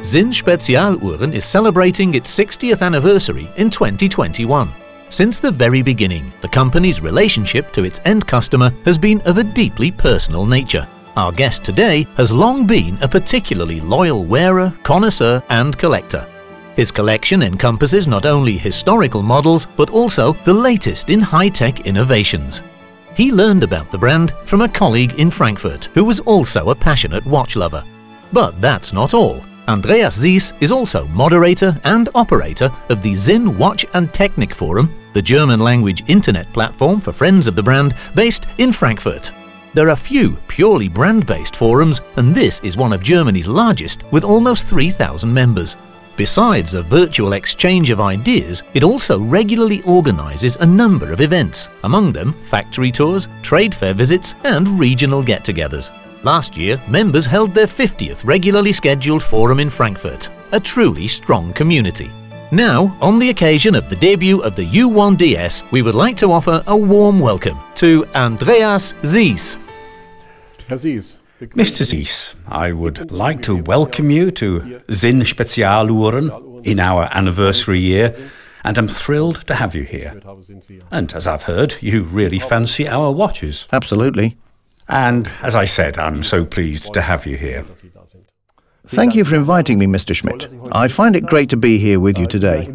Sinn Spezialuhren is celebrating its 60th anniversary in 2021. Since the very beginning, the company's relationship to its end customer has been of a deeply personal nature. Our guest today has long been a particularly loyal wearer, connoisseur and collector. His collection encompasses not only historical models, but also the latest in high-tech innovations. He learned about the brand from a colleague in Frankfurt who was also a passionate watch lover. But that's not all. Andreas Sieß is also moderator and operator of the Sinn Watch and Technik Forum, the German-language internet platform for friends of the brand based in Frankfurt. There are few purely brand-based forums, and this is one of Germany's largest with almost 3,000 members. Besides a virtual exchange of ideas, it also regularly organizes a number of events, among them factory tours, trade fair visits and regional get-togethers. Last year, members held their 50th regularly scheduled forum in Frankfurt, a truly strong community. Now, on the occasion of the debut of the U1DS, we would like to offer a warm welcome to Andreas Sieß. Mr. Sieß, I would like to welcome you to Sinn Spezialuhren in our anniversary year, and I'm thrilled to have you here. And as I've heard, you really fancy our watches. Absolutely. And as I said, I'm so pleased to have you here. Thank you for inviting me, Mr. Schmidt. I find it great to be here with you today.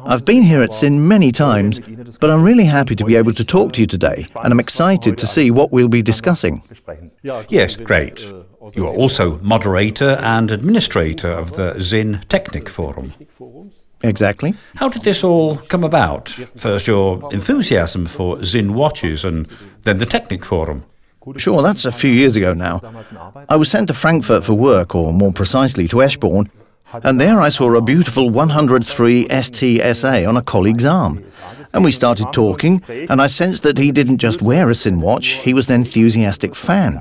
I've been here at Sinn many times, but I'm really happy to be able to talk to you today, and I'm excited to see what we'll be discussing. Yes, great. You are also moderator and administrator of the Sinn Technik Forum. Exactly. How did this all come about? First your enthusiasm for Sinn watches and then the Technik Forum. Sure, that's a few years ago now. I was sent to Frankfurt for work, or more precisely to Eschborn, and there I saw a beautiful 103 STSA on a colleague's arm. And we started talking, and I sensed that he didn't just wear a Sinn watch, he was an enthusiastic fan.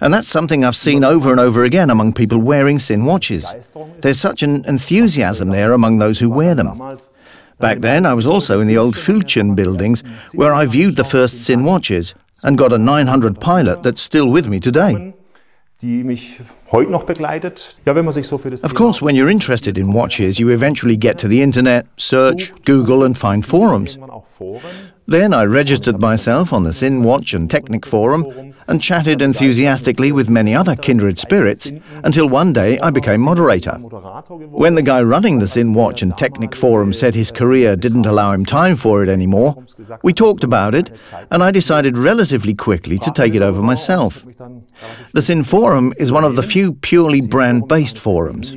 And that's something I've seen over and over again among people wearing Sinn watches. There's such an enthusiasm there among those who wear them. Back then I was also in the old Füllchen buildings, where I viewed the first Sinn watches, and got a 900 Pilot that's still with me today. Of course, when you're interested in watches, you eventually get to the internet, search, Google and find forums. Then I registered myself on the Sinn Watch and Technik Forum and chatted enthusiastically with many other kindred spirits until one day I became moderator. When the guy running the Sinn Watch and Technik Forum said his career didn't allow him time for it anymore, we talked about it and I decided relatively quickly to take it over myself. The Sinn Forum is one of the few purely brand-based forums.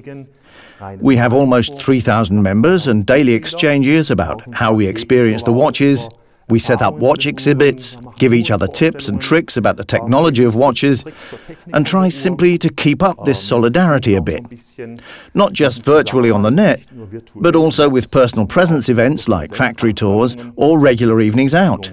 We have almost 3,000 members and daily exchanges about how we experience the watches. We set up watch exhibits, give each other tips and tricks about the technology of watches, and try simply to keep up this solidarity a bit. Not just virtually on the net, but also with personal presence events like factory tours or regular evenings out.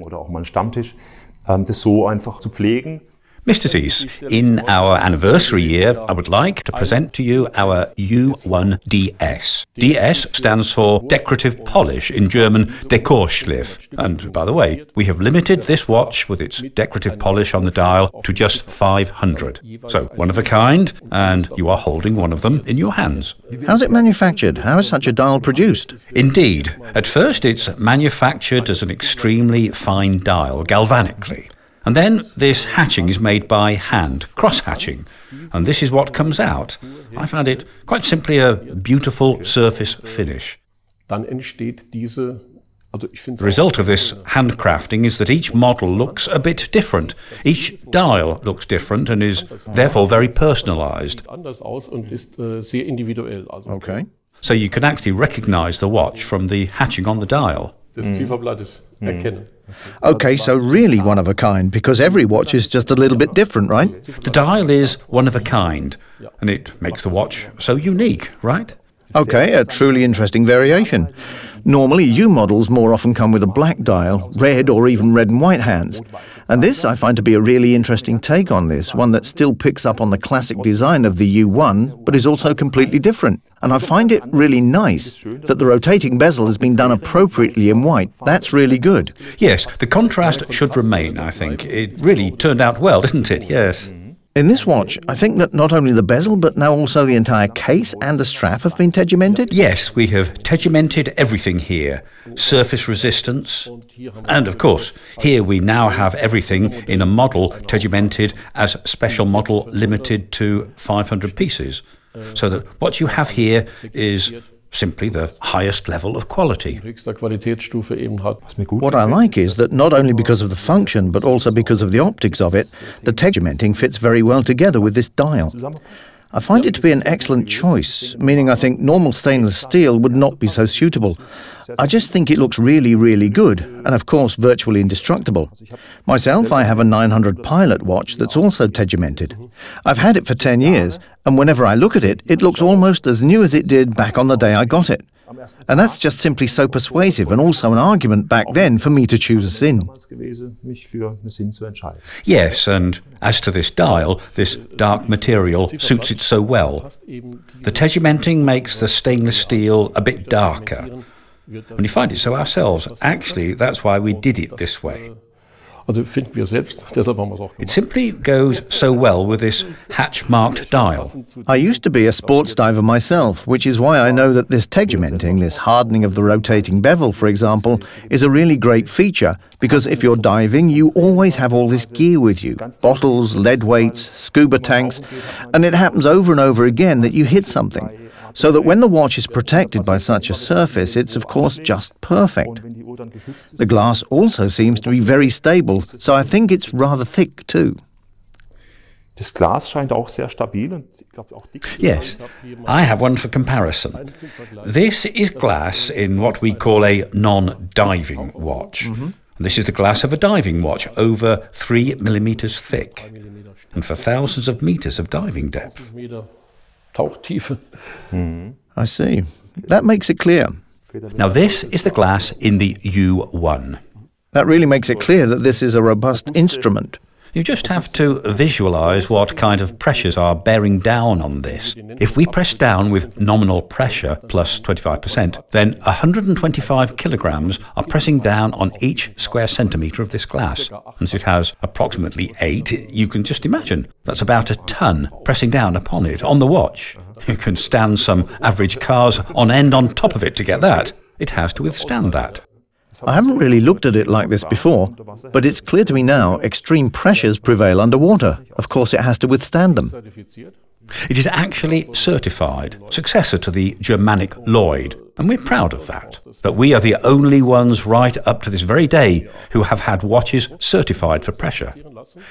Mr. Sieß, in our anniversary year, I would like to present to you our U1DS. DS stands for decorative polish, in German Dekorschliff. And by the way, we have limited this watch with its decorative polish on the dial to just 500. So one of a kind, and you are holding one of them in your hands. How's it manufactured? How is such a dial produced? Indeed. At first it's manufactured as an extremely fine dial, galvanically. And then this hatching is made by hand, cross-hatching, and this is what comes out. I found it quite simply a beautiful surface finish. The result of this handcrafting is that each model looks a bit different. Each dial looks different and is therefore very personalized. Okay. So you can actually recognize the watch from the hatching on the dial. Okay, so really one of a kind, because every watch is just a little bit different, right? The dial is one of a kind, and it makes the watch so unique, right? Okay, a truly interesting variation. Normally, U models more often come with a black dial, red or even red and white hands. And this I find to be a really interesting take on this, one that still picks up on the classic design of the U1, but is also completely different. And I find it really nice that the rotating bezel has been done appropriately in white. That's really good. Yes, the contrast should remain, I think. It really turned out well, didn't it? Yes. In this watch, I think that not only the bezel, but now also the entire case and the strap have been tegimented? Yes, we have tegimented everything here. Surface resistance. And of course, here we now have everything in a model tegimented as special model limited to 500 pieces. So that what you have here is simply the highest level of quality. What I like is that not only because of the function, but also because of the optics of it, the tegimenting fits very well together with this dial. I find it to be an excellent choice, meaning I think normal stainless steel would not be so suitable. I just think it looks really, really good, and of course virtually indestructible. Myself, I have a 900 Pilot watch that's also tegimented. I've had it for 10 years, and whenever I look at it, it looks almost as new as it did back on the day I got it. And that's just simply so persuasive, and also an argument back then for me to choose a Sinn. Yes, and as to this dial, this dark material suits it so well. The tegimenting makes the stainless steel a bit darker. And we find it so ourselves. Actually, that's why we did it this way. It simply goes so well with this hatch-marked dial. I used to be a sports diver myself, which is why I know that this tegimenting, this hardening of the rotating bevel, for example, is a really great feature, because if you're diving, you always have all this gear with you, bottles, lead weights, scuba tanks, and it happens over and over again that you hit something. So that when the watch is protected by such a surface, it's of course just perfect. The glass also seems to be very stable, so I think it's rather thick too. Yes, I have one for comparison. This is glass in what we call a non-diving watch. This is the glass of a diving watch, over 3 millimeters thick, and for thousands of meters of diving depth. I see. That makes it clear. Now this is the glass in the U1. That really makes it clear that this is a robust instrument. You just have to visualize what kind of pressures are bearing down on this. If we press down with nominal pressure plus 25%, then 125 kilograms are pressing down on each square centimetre of this glass. And so it has approximately 8, you can just imagine. That's about a ton pressing down upon it, on the watch. You can stand some average cars on end on top of it to get that. It has to withstand that. I haven't really looked at it like this before, but it's clear to me now extreme pressures prevail underwater. Of course it has to withstand them. It is actually certified, successor to the Germanic Lloyd, and we're proud of that. That we are the only ones right up to this very day who have had watches certified for pressure.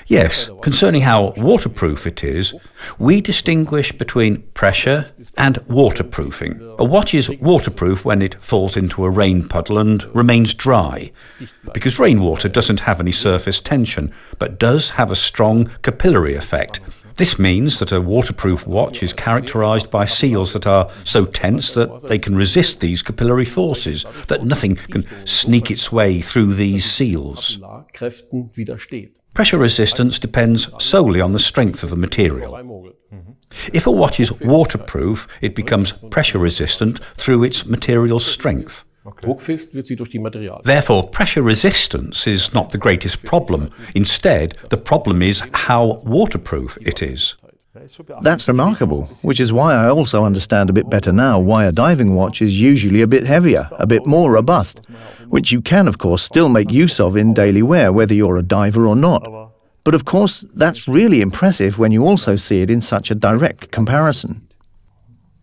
Yes, concerning how waterproof it is, we distinguish between pressure and waterproofing. A watch is waterproof when it falls into a rain puddle and remains dry, because rainwater doesn't have any surface tension, but does have a strong capillary effect. This means that a waterproof watch is characterized by seals that are so tense that they can resist these capillary forces, that nothing can sneak its way through these seals. Pressure resistance depends solely on the strength of the material. If a watch is waterproof, it becomes pressure resistant through its material strength. Therefore, pressure resistance is not the greatest problem. Instead, the problem is how waterproof it is. That's remarkable, which is why I also understand a bit better now why a diving watch is usually a bit heavier, a bit more robust, which you can, of course, still make use of in daily wear, whether you're a diver or not. But of course, that's really impressive when you also see it in such a direct comparison.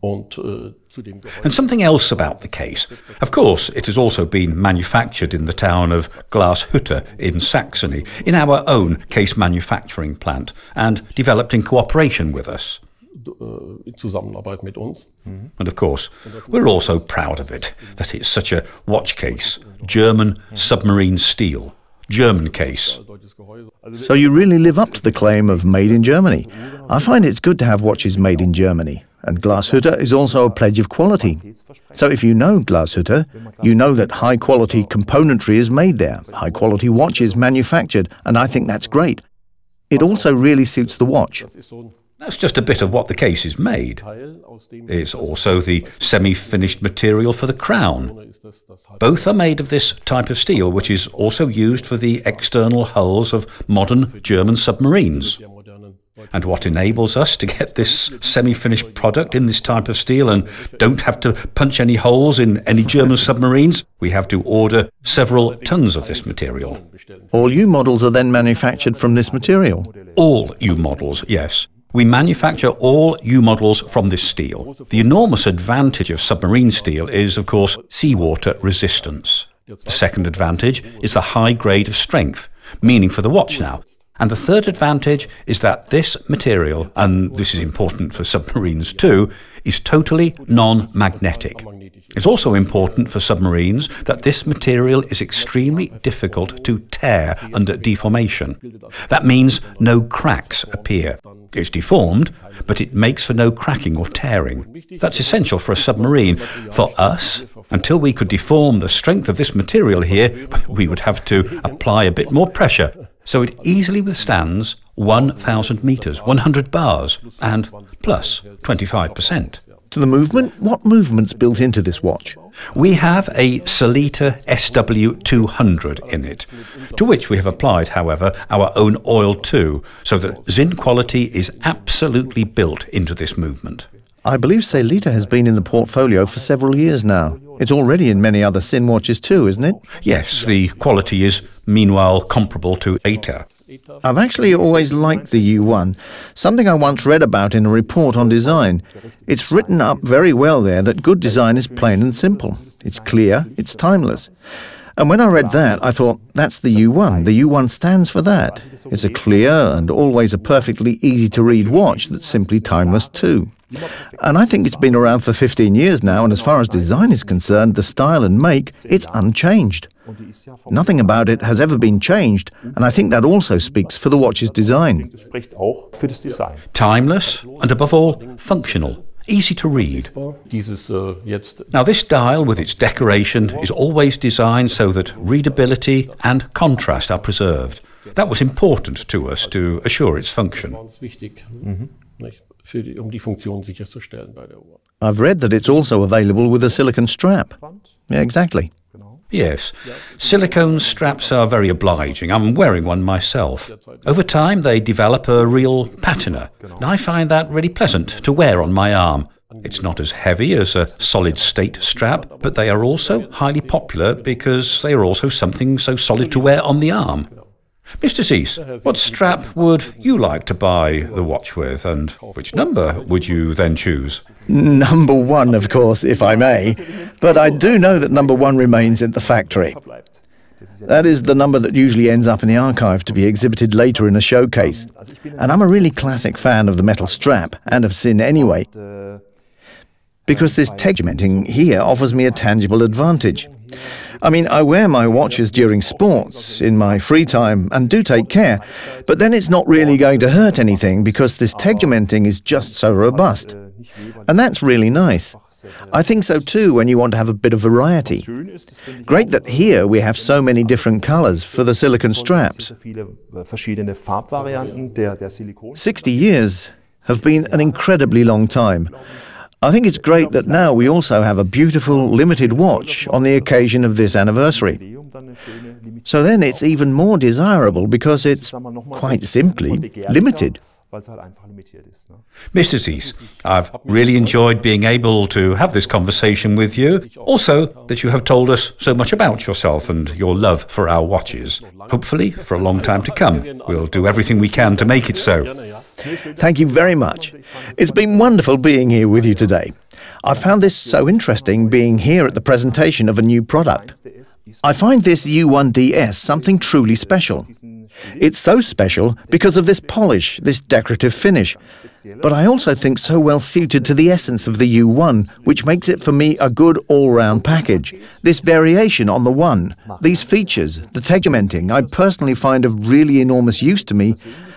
And something else about the case. Of course, it has also been manufactured in the town of Glashütte in Saxony, in our own case manufacturing plant, and developed in cooperation with us. And of course, we're also proud of it, that it's such a watch case, German submarine steel, German case. So you really live up to the claim of made in Germany. I find it's good to have watches made in Germany. And Glashütte is also a pledge of quality. So if you know Glashütte, you know that high-quality componentry is made there, high-quality watches manufactured, and I think that's great. It also really suits the watch. That's just a bit of what the case is made. It's also the semi-finished material for the crown. Both are made of this type of steel, which is also used for the external hulls of modern German submarines. And what enables us to get this semi-finished product in this type of steel and don't have to punch any holes in any German submarines? We have to order several tons of this material. All U models are then manufactured from this material? All U models, yes. We manufacture all U models from this steel. The enormous advantage of submarine steel is, of course, seawater resistance. The second advantage is the high grade of strength, meaning for the watch now. And the third advantage is that this material, and this is important for submarines too, is totally non-magnetic. It's also important for submarines that this material is extremely difficult to tear under deformation. That means no cracks appear. It's deformed, but it makes for no cracking or tearing. That's essential for a submarine. For us, until we could deform the strength of this material here, we would have to apply a bit more pressure. So it easily withstands 1,000 meters, 100 bars, and plus 25%. To the movement? What movement's built into this watch? We have a Sellita SW200 in it, to which we have applied, however, our own oil too, so that Sinn quality is absolutely built into this movement. I believe Sellita has been in the portfolio for several years now. It's already in many other Sinn watches too, isn't it? Yes, the quality is meanwhile comparable to ETA. I've actually always liked the U1, something I once read about in a report on design. It's written up very well there that good design is plain and simple. It's clear, it's timeless. And when I read that, I thought, that's the U1. The U1 stands for that. It's a clear and always a perfectly easy-to-read watch that's simply timeless too. And I think it's been around for 15 years now, and as far as design is concerned, the style and make, it's unchanged. Nothing about it has ever been changed, and I think that also speaks for the watch's design. Timeless, and above all, functional. Easy to read. Now this dial with its decoration is always designed so that readability and contrast are preserved. That was important to us to assure its function. I've read that it's also available with a silicone strap. Yeah, exactly. Yes, silicone straps are very obliging. I'm wearing one myself. Over time they develop a real patina, and I find that really pleasant to wear on my arm. It's not as heavy as a solid-state strap, but they are also highly popular because they are also something so solid to wear on the arm. Mr. Zeiss, what strap would you like to buy the watch with, and which number would you then choose? Number 1, of course, if I may, but I do know that number 1 remains at the factory. That is the number that usually ends up in the archive to be exhibited later in a showcase. And I'm a really classic fan of the metal strap, and of Sinn anyway, because this tegumenting here offers me a tangible advantage. I mean, I wear my watches during sports, in my free time, and do take care, but then it's not really going to hurt anything because this tegumenting is just so robust. And that's really nice. I think so too when you want to have a bit of variety. Great that here we have so many different colors for the silicone straps. 60 years have been an incredibly long time. I think it's great that now we also have a beautiful limited watch on the occasion of this anniversary. So then it's even more desirable because it's, quite simply, limited. Mr. Zeiss, I've really enjoyed being able to have this conversation with you. Also, that you have told us so much about yourself and your love for our watches. Hopefully, for a long time to come, we'll do everything we can to make it so. Thank you very much. It's been wonderful being here with you today. I found this so interesting being here at the presentation of a new product. I find this U1DS something truly special. It's so special because of this polish, this decorative finish, but I also think so well suited to the essence of the U1, which makes it for me a good all-round package. This variation on the one, these features, the tegumenting, I personally find of really enormous use to me.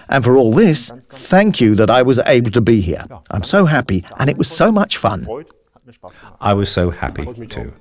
And for all this, thank you that I was able to be here. I'm so happy, and it was so much fun. I was so happy too.